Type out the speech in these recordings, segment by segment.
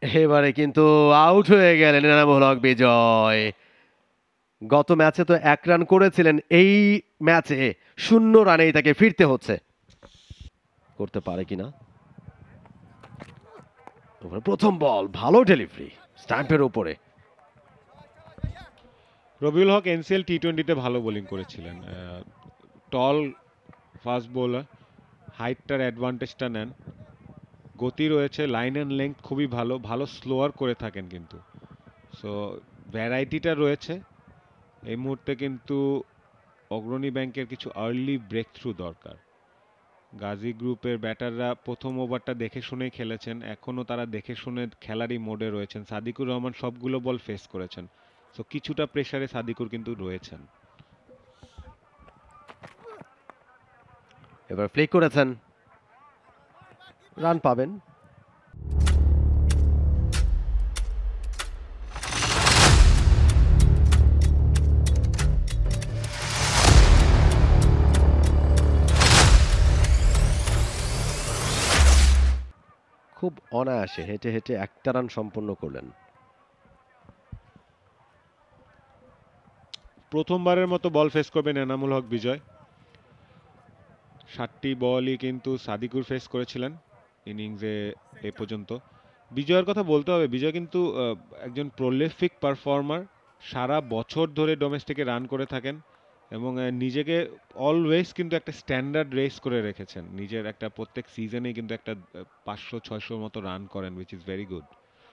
এবারে কিন্তু আউট হয়ে গেলেন এনামুল হক বিজয়। গত ম্যাচে তো 1 রান করেছিলেন, এই ম্যাচে 0 রানেই তাকে ফিরতে হচ্ছে। করতে পারে কিনা। প্রথম বল, ভালো ডেলিভারি স্ট্যাম্পের উপরে। রবিউল হক এনসিএল টি20-তে ভালো বোলিং করেছিলেন। টল ফাস্ট বোলার, হাইটটার অ্যাডভান্টেজটা নেন, গতি রয়েছে, লাইন অ্যান্ড লেংথ খুবই ভালো, ভালো স্লোয়ার করে থাকেন কিন্তু। সো ভ্যারাইটিটা রয়েছে। এই মুহূর্তে কিন্তু অগ্রণী ব্যাংকের কিছু আর্লি ব্রেক থ্রু দরকার। গাজী গ্রুপের ব্যাটাররা প্রথম ওভারটা দেখে শুনেই খেলেছেন, এখনও তারা দেখে শুনে খেলারই মোডে রয়েছেন। সাদিকুর রহমান সবগুলো বল ফেস করেছেন, সো কিছুটা প্রেসারে সাদিকুর কিন্তু রয়েছেন। এবার ফ্লিক করেছেন, রান পাবেন। খুব অনায়াসে হেঁটে হেঁটে একটা রান সম্পন্ন করলেন। প্রথমবারের মতো বল ফেস করবেন এনামুল হক বিজয়। 7টি বলই কিন্তু সাদিকুর ফেস করেছিলেন ইনিংসে এ পর্যন্ত। বিজয়ের কথা বলতে হবে, বিজয় কিন্তু একজন প্রলিফিক পারফর্মার, সারা বছর ধরে ডোমেস্টিকে রান করে থাকেন এবং নিজেকে অলওয়েজ কিন্তু একটা স্ট্যান্ডার্ড রেস করে রেখেছেন। নিজের একটা প্রত্যেক সিজনেই কিন্তু একটা 500-600 মতো রান করেন, উইচ ইজ ভেরি গুড।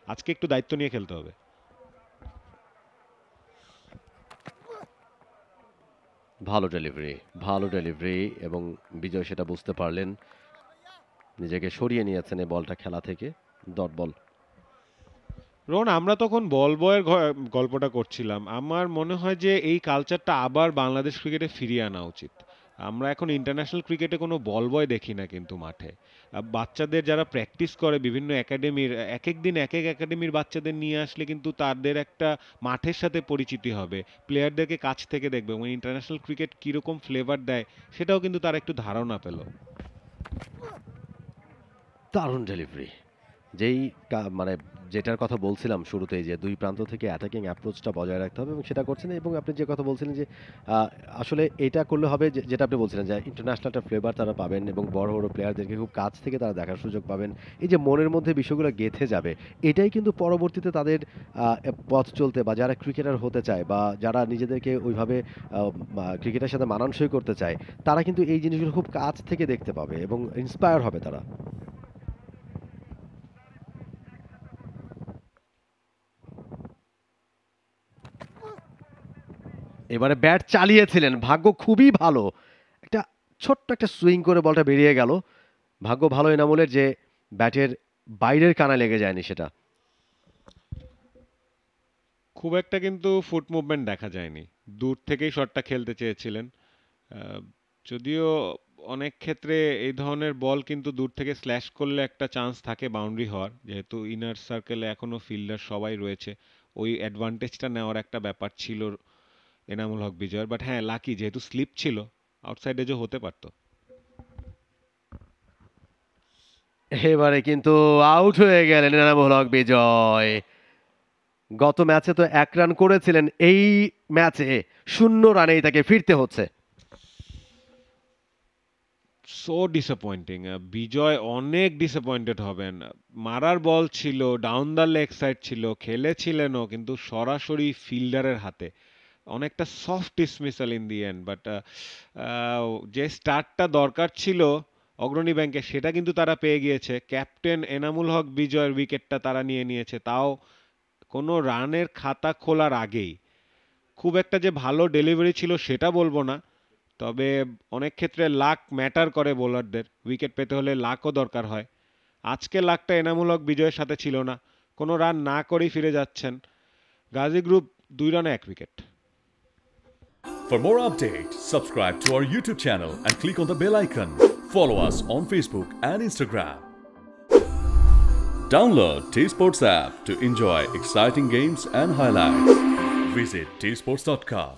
আজকে একটু দায়িত্ব নিয়ে খেলতে হবে। ভালো ডেলিভারি, ভালো ডেলিভারি, এবং বিজয় সেটা বুঝতে পারলেন, নিজেকে সরিয়ে নিয়েছেন এই বলটা খেলা থেকে। Dot ball. রোহন, আমরা তখন বল বয়ের গল্পটা করছিলাম। আমার মনে হয় যে এই কালচারটা আবার বাংলাদেশ ক্রিকেটে ফিরিয়ে আনা উচিত। আমরা এখন ইন্টারন্যাশনাল ক্রিকেটে কোনো বল বয় দেখি না কিন্তু মাঠে। বাচ্চাদের যারা প্র্যাকটিস করে বিভিন্ন একাডেমির, এক এক দিন এক এক একাডেমির বাচ্চাদের নিয়ে আসলে কিন্তু তাদের একটা মাঠের সাথে পরিচিতি হবে, প্লেয়ারদেরকে কাছ থেকে দেখবে এবং ইন্টারন্যাশনাল ক্রিকেট কীরকম ফ্লেভার দেয় সেটাও কিন্তু তারা একটু ধারণা পেল। দারুণ ডেলিভারি। যেই মানে যেটার কথা বলছিলাম শুরুতেই, যে দুই প্রান্ত থেকে অ্যাটাকিং অ্যাপ্রোচটা বজায় রাখতে হবে, এবং সেটা করছেন। এবং আপনি যে কথা বলছিলেন যে আসলে এটা করলে হবে, যেটা আপনি বলছিলেন যে ইন্টারন্যাশনাল একটা ফ্লেভার তারা পাবেন এবং বড় বড় প্লেয়ারদেরকে খুব কাছ থেকে তারা দেখার সুযোগ পাবেন। এই যে মনের মধ্যে বিষয়গুলো গেঁথে যাবে, এটাই কিন্তু পরবর্তীতে তাদের পথ চলতে, বা যারা ক্রিকেটার হতে চায় বা যারা নিজেদেরকে ওইভাবে ক্রিকেটের সাথে মানানসই করতে চায়, তারা কিন্তু এই জিনিসগুলো খুব কাছ থেকে দেখতে পাবে এবং ইন্সপায়ার হবে তারা। এবারে ব্যাট চালিয়েছিলেন, ভাগ্য খুবই ভালো। একটা ছোট্ট একটা সুইং করে বলটা বেরিয়ে গেল। ভাগ্য ভালো এনামুলের যে ব্যাটের বাইরের কানা লেগে যায়নি সেটা। খুব একটা কিন্তু ফুট মুভমেন্ট দেখা যায়নি, দূর থেকেই শটটা খেলতে চেয়েছিলেন। আহ, যদিও অনেক ক্ষেত্রে এই ধরনের বল কিন্তু দূর থেকে স্ল্যাশ করলে একটা চান্স থাকে বাউন্ডারি হওয়ার, যেহেতু ইনার সার্কেলে এখনো ফিল্ডার সবাই রয়েছে, ওই অ্যাডভান্টেজটা নেওয়ার একটা ব্যাপার ছিল এনামুল হক বিজয়ের। বাট হ্যাঁ, লাকি যেহেতু স্লিপ ছিল, আউটসাইডে যে হতে পারতো। এবারে কিন্তু আউট হয়ে গেলেন এনামুল হক বিজয়। গত ম্যাচে তো 1 রান করেছিলেন, এই ম্যাচে 0 রানেই তাকে ফিরতে হচ্ছে। So disappointing. বিজয় অনেক ডিসঅ্যাপয়েন্টেড হবেন। মারার বল ছিল, ডাউন দ্য লেগ সাইড ছিল, খেলেছিলেনও, কিন্তু সরাসরি ফিল্ডারের হাতে অনেকটা soft dismissal in the end. But যে স্টার্টটা দরকার ছিল অগ্রণী ব্যাংকে, সেটা কিন্তু তারা পেয়ে গিয়েছে। ক্যাপ্টেন এনামুল হক বিজয়ের উইকেটটা তারা নিয়ে নিয়েছে, তাও কোনো রানের খাতা খোলার আগেই। খুব একটা যে ভালো ডেলিভারি ছিল সেটা বলবো না, তবে অনেক ক্ষেত্রে লাক ম্যাটার করে, বোলারদের উইকেট পেতে হলে লাকও দরকার হয়। আজকে লাকটা এনামুল হক বিজয়ের সাথে ছিল না, কোনো রান না করেই ফিরে যাচ্ছেন। গাজী গ্রুপ 2 রানে 1 wicket. For more updates, subscribe to our YouTube channel and click on the bell icon. Follow us on Facebook and Instagram. Download T Sports app to enjoy exciting games and highlights. Visit tsports.com.